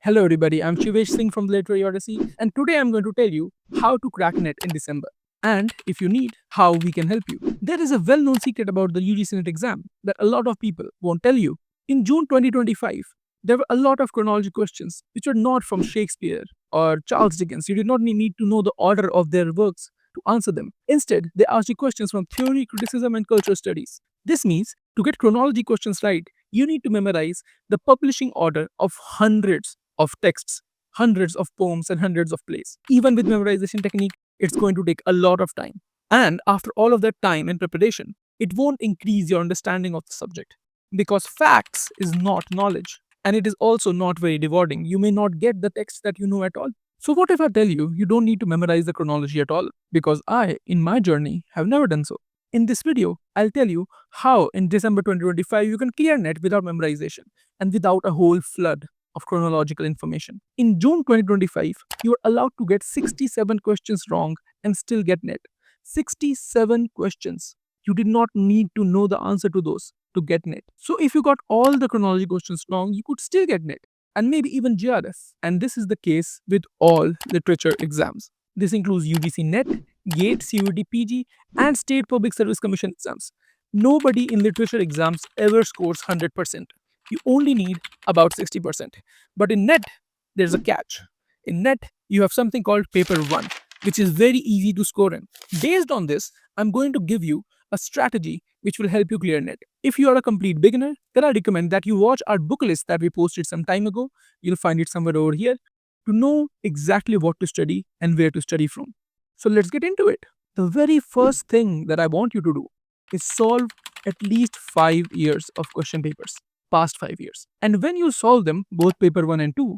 Hello everybody, I'm Shivesh Singh from the Literary Odyssey, and today I'm going to tell you how to crack NET in December. And if you need, how we can help you. There is a well-known secret about the UGC NET exam that a lot of people won't tell you. In June 2025, there were a lot of chronology questions which were not from Shakespeare or Charles Dickens. You did not need to know the order of their works to answer them. Instead, they asked you questions from theory, criticism, and cultural studies. This means to get chronology questions right, you need to memorize the publishing order of hundreds of texts, hundreds of poems, and hundreds of plays. Even with memorization technique, it's going to take a lot of time. And after all of that time and preparation, it won't increase your understanding of the subject because facts is not knowledge and it is also not very rewarding. You may not get the text that you know at all. So, what if I tell you you don't need to memorize the chronology at all? Because I, in my journey, have never done so. In this video, I'll tell you how in December 2025 you can clear NET without memorization and without a whole flood of chronological information. In June 2025, you are allowed to get 67 questions wrong and still get NET. 67 questions. You did not need to know the answer to those to get NET. So if you got all the chronology questions wrong, you could still get NET and maybe even GRS. And this is the case with all literature exams. This includes UGC NET, GATE, CUET PG, and State Public Service Commission exams. Nobody in literature exams ever scores 100%. You only need about 60%. But in NET, there's a catch. In NET, you have something called paper 1, which is very easy to score in. Based on this, I'm going to give you a strategy which will help you clear NET. If you are a complete beginner, then I recommend that you watch our book list that we posted some time ago. You'll find it somewhere over here to know exactly what to study and where to study from. So let's get into it. The very first thing that I want you to do is solve at least 5 years of question papers, past 5 years. And when you solve them, both paper 1 and 2,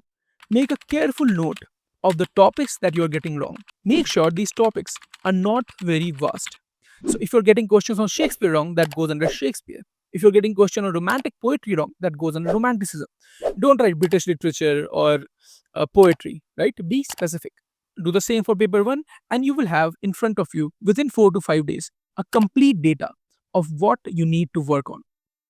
make a careful note of the topics that you're getting wrong. Make sure these topics are not very vast. So if you're getting questions on Shakespeare wrong, that goes under Shakespeare. If you're getting question on romantic poetry wrong, that goes under romanticism. Don't write British literature or poetry, right? Be specific. Do the same for paper 1 and you will have in front of you within 4 to 5 days a complete data of what you need to work on.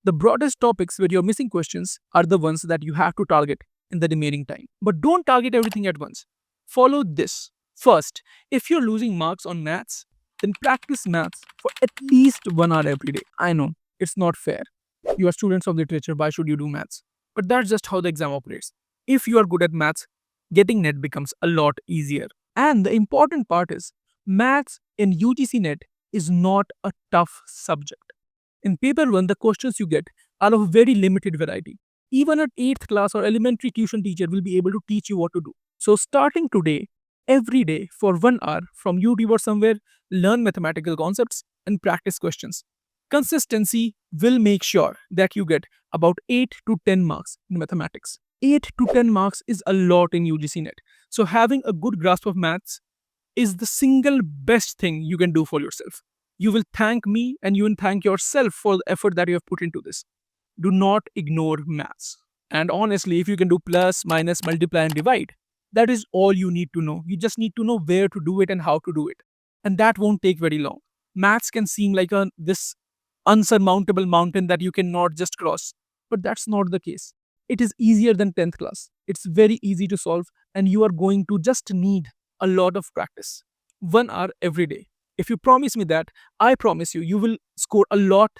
The broadest topics where you're missing questions are the ones that you have to target in the remaining time. But don't target everything at once. Follow this. First, if you're losing marks on maths, then practice maths for at least 1 hour every day. I know, it's not fair. You are students of literature, why should you do maths? But that's just how the exam operates. If you are good at maths, getting NET becomes a lot easier. And the important part is, maths in UGC NET is not a tough subject. In paper 1, the questions you get are of very limited variety. Even an 8th class or elementary tuition teacher will be able to teach you what to do. So starting today, every day for 1 hour from YouTube or somewhere, learn mathematical concepts and practice questions. Consistency will make sure that you get about 8 to 10 marks in mathematics. 8 to 10 marks is a lot in UGC NET. So having a good grasp of maths is the single best thing you can do for yourself. You will thank me and you will thank yourself for the effort that you have put into this. Do not ignore maths. And honestly, if you can do plus, minus, multiply, and divide, that is all you need to know. You just need to know where to do it and how to do it. And that won't take very long. Maths can seem like this unsurmountable mountain that you cannot just cross. But that's not the case. It is easier than 10th class. It's very easy to solve and you are going to just need a lot of practice. 1 hour every day. If you promise me that, I promise you, you will score a lot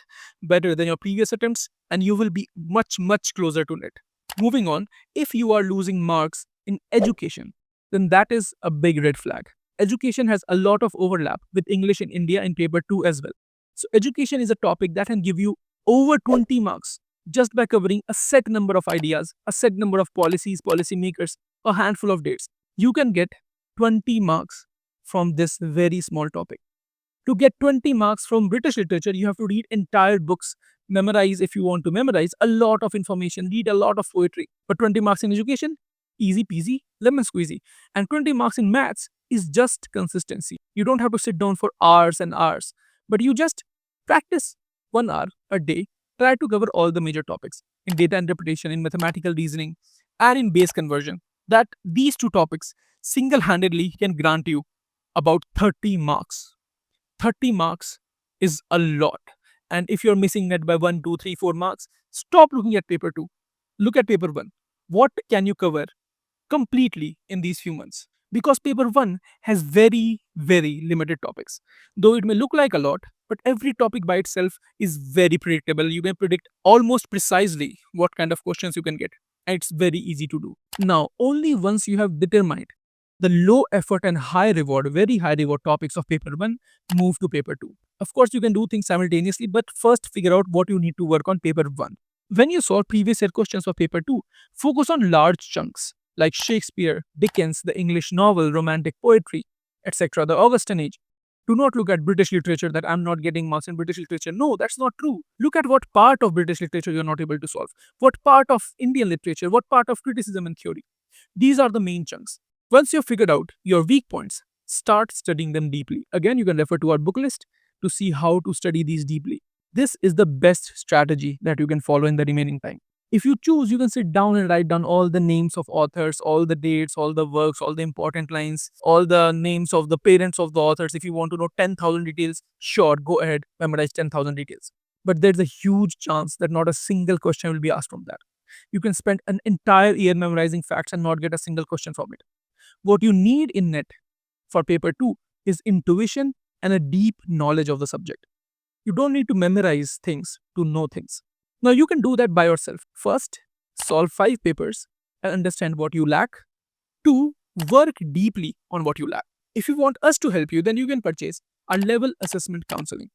better than your previous attempts and you will be much, much closer to NET. Moving on, if you are losing marks in education, then that is a big red flag. Education has a lot of overlap with English in India in paper 2 as well. So education is a topic that can give you over 20 marks just by covering a set number of ideas, a set number of policies, policymakers, a handful of dates. You can get 20 marks from this very small topic. To get 20 marks from British literature, you have to read entire books, memorize if you want to memorize a lot of information, read a lot of poetry. But 20 marks in education, easy peasy, lemon squeezy. And 20 marks in maths is just consistency. You don't have to sit down for hours and hours, but you just practice 1 hour a day. Try to cover all the major topics in data interpretation, in mathematical reasoning, and in base conversion. That these two topics single-handedly can grant you about 30 marks. 30 marks is a lot. And if you're missing NET by 1, 2, 3, 4 marks, stop looking at paper 2. Look at paper 1. What can you cover completely in these few months because paper 1 has very limited topics. Though it may look like a lot, but every topic by itself is very predictable. You can predict almost precisely what kind of questions you can get, and it's very easy to do. Now, only once you have determined the low effort and high reward, very high reward topics of paper 1, move to paper 2. Of course, you can do things simultaneously, but first figure out what you need to work on paper 1. When you solve previous year questions of paper 2, focus on large chunks like Shakespeare, Dickens, the English novel, romantic poetry, etc., the Augustan age. Do not look at British literature that I'm not getting marks in British literature. No, that's not true. Look at what part of British literature you're not able to solve. What part of Indian literature, what part of criticism and theory. These are the main chunks. Once you've figured out your weak points, start studying them deeply. Again, you can refer to our book list to see how to study these deeply. This is the best strategy that you can follow in the remaining time. If you choose, you can sit down and write down all the names of authors, all the dates, all the works, all the important lines, all the names of the parents of the authors. If you want to know 10,000 details, sure, go ahead, memorize 10,000 details. But there's a huge chance that not a single question will be asked from that. You can spend an entire year memorizing facts and not get a single question from it. What you need in net for paper 2 is intuition and a deep knowledge of the subject. You don't need to memorize things to know things. Now you can do that by yourself. First, solve 5 papers and understand what you lack. 2, work deeply on what you lack. If you want us to help you, then you can purchase our level assessment counseling.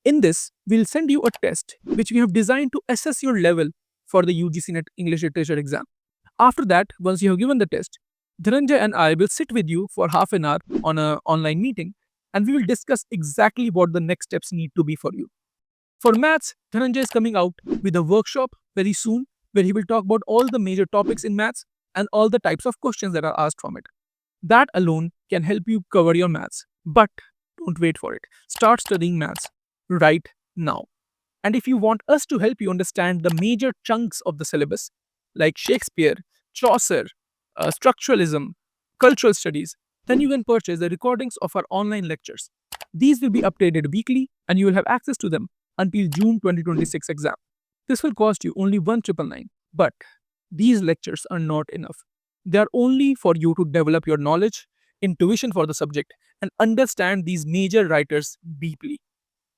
In this, we'll send you a test which we have designed to assess your level for the UGC NET English Literature exam. After that, once you have given the test, Dhananjay and I will sit with you for half an hour on an online meeting and we will discuss exactly what the next steps need to be for you. For maths, Dhananjay is coming out with a workshop very soon where he will talk about all the major topics in maths and all the types of questions that are asked from it. That alone can help you cover your maths. But don't wait for it. Start studying maths right now. And if you want us to help you understand the major chunks of the syllabus, like Shakespeare, Chaucer, structuralism, cultural studies, then you can purchase the recordings of our online lectures. These will be updated weekly and you will have access to them until June 2026 exam. This will cost you only 1,999, but these lectures are not enough. They are only for you to develop your knowledge, intuition for the subject, and understand these major writers deeply.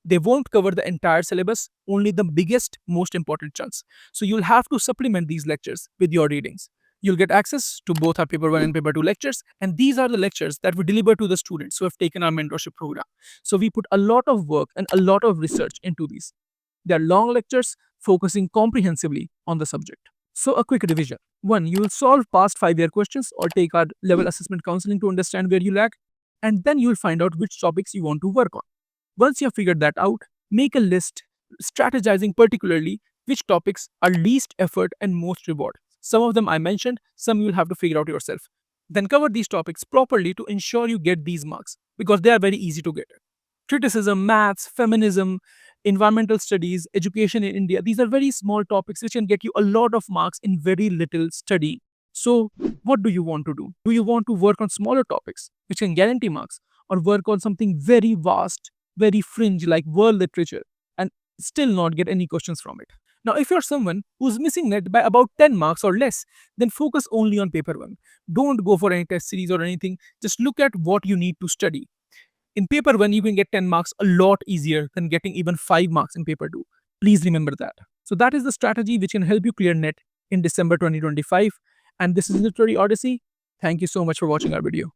They won't cover the entire syllabus, only the biggest, most important chunks. So you'll have to supplement these lectures with your readings. You'll get access to both our paper 1 and paper 2 lectures, and these are the lectures that we deliver to the students who have taken our mentorship program. So we put a lot of work and a lot of research into these. They are long lectures focusing comprehensively on the subject. So a quick revision. 1. You will solve past 5-year questions or take our level assessment counseling to understand where you lack, and then you will find out which topics you want to work on. Once you have figured that out, make a list strategizing particularly which topics are least effort and most reward. Some of them I mentioned, some you will have to figure out yourself. Then cover these topics properly to ensure you get these marks because they are very easy to get. Criticism, maths, feminism, environmental studies, education in India, these are very small topics which can get you a lot of marks in very little study. So what do you want to do? Do you want to work on smaller topics which can guarantee marks, or work on something very vast, very fringe like world literature and still not get any questions from it? Now, if you're someone who's missing net by about 10 marks or less, then focus only on paper 1. Don't go for any test series or anything. Just look at what you need to study. In paper 1, you can get 10 marks a lot easier than getting even 5 marks in paper 2. Please remember that. So that is the strategy which can help you clear net in December 2025. And this is Literary Odyssey. Thank you so much for watching our video.